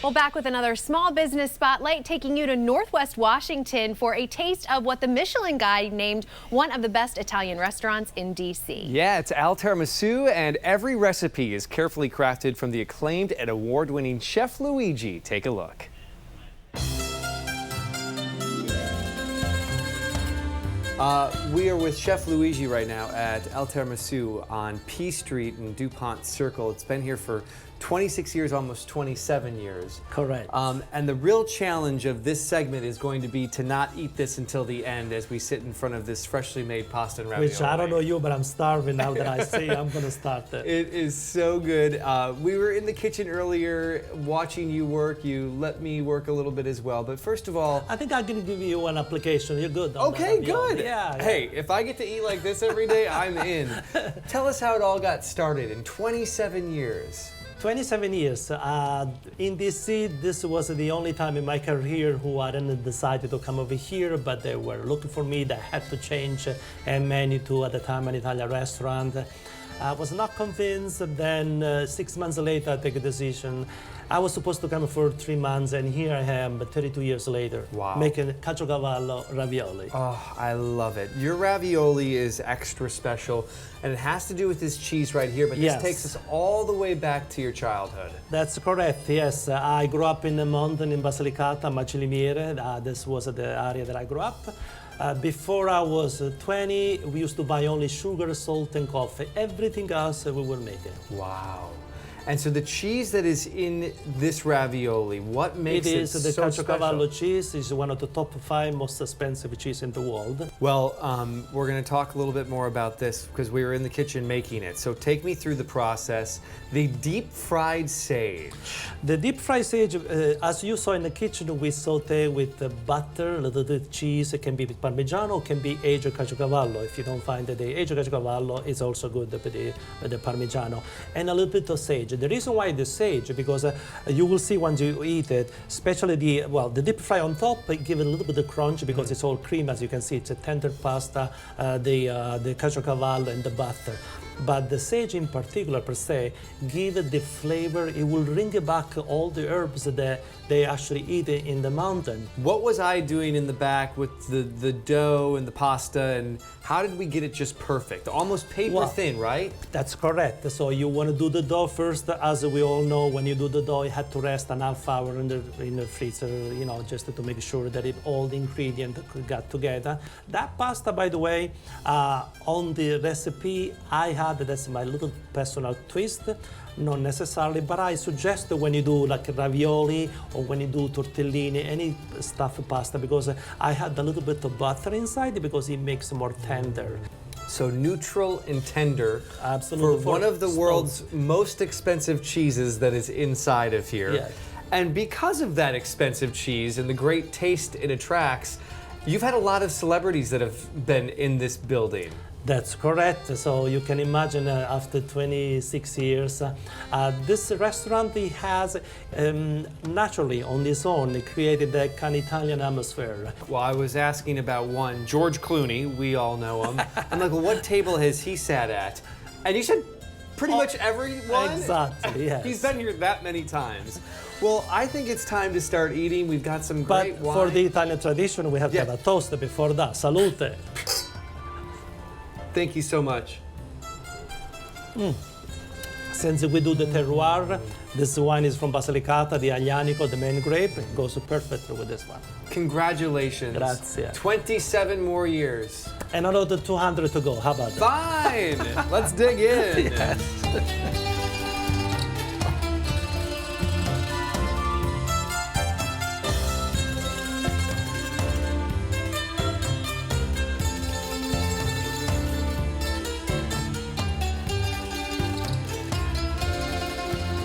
Well, back with another small business spotlight, taking you to Northwest Washington for a taste of what the Michelin Guide named one of the best Italian restaurants in D.C. Yeah, it's al tiramisu, and every recipe is carefully crafted from the acclaimed and award-winning Chef Luigi. Take a look. We are with Chef Luigi right now at Al Tiramisu on P Street in DuPont Circle. It's been here for 26 years, almost 27 years. Correct. And the real challenge of this segment is going to be to not eat this until the end as we sit in front of this freshly made pasta and ravioli. Which I don't know you, but I'm starving now that I see I'm going to start it. It is so good. We were in the kitchen earlier watching you work. You let me work a little bit as well. But first of all, I think I'm going to give you an application. You're good. On okay, that. good. Yeah. Hey, if I get to eat like this every day, I'm in. Tell us how it all got started in 27 years. 27 years. In DC, this was the only time in my career who I didn't decide to come over here, but they were looking for me. They had to change a menu to, at the time, an Italian restaurant. I was not convinced. Then 6 months later, I took a decision. I was supposed to come for 3 months, and here I am, 32 years later, wow, making caciocavallo ravioli. Oh, I love it. Your ravioli is extra special, and it has to do with this cheese right here, but this takes us all the way back to your childhood. That's correct, yes. I grew up in the mountain in Basilicata, Macilimiere. This was the area that I grew up. Before I was 20, we used to buy only sugar, salt, and coffee. Everything else we were making. Wow. And so the cheese that is in this ravioli, what makes it so special? The caciocavallo cheese is one of the top 5 most expensive cheese in the world. Well, we're going to talk a little bit more about this because we were in the kitchen making it. So take me through the process. The deep-fried sage. The deep-fried sage, as you saw in the kitchen, we saute with butter, a little bit of cheese. It can be Parmigiano, it can be aged caciocavallo. If you don't find the aged caciocavallo, it's also good with the Parmigiano. And a little bit of sage. The reason why the sage, because you will see once you eat it, especially the deep fry on top, give it a little bit of crunch because it's all cream. As you can see, it's a tender pasta, the caciocavallo and the butter. But the sage in particular, per se, give it the flavor. It will bring back all the herbs that they actually eat in the mountain. What was I doing in the back with the dough and the pasta, and how did we get it just perfect? Almost paper thin, right? That's correct. So you want to do the dough first. As we all know, when you do the dough, you have to rest an half hour in the freezer, you know, just to make sure that all the ingredients got together. That pasta, by the way, on the recipe, that's my little personal twist. Not necessarily, but I suggest when you do like ravioli or when you do tortellini, any stuffed pasta, because I had a little bit of butter inside because it makes it more tender. So neutral and tender. Absolutely. For one of the world's most expensive cheeses that is inside of here. Yeah. And because of that expensive cheese and the great taste it attracts, you've had a lot of celebrities that have been in this building. That's correct. So you can imagine after 26 years, this restaurant has naturally on its own created an Italian atmosphere. Well, I was asking about one, George Clooney, we all know him. I'm like, well, what table has he sat at? And you said pretty much everyone? Exactly, yes. He's been here that many times. Well, I think it's time to start eating. We've got some great wine. But for the Italian tradition, we have to have a toast before that. Salute. Thank you so much. Since we do the terroir, this wine is from Basilicata, the Aglianico, the main grape. It goes perfectly with this one. Congratulations. Grazie. 27 more years. And another 200 to go. How about that? Fine. Let's dig in. Yes.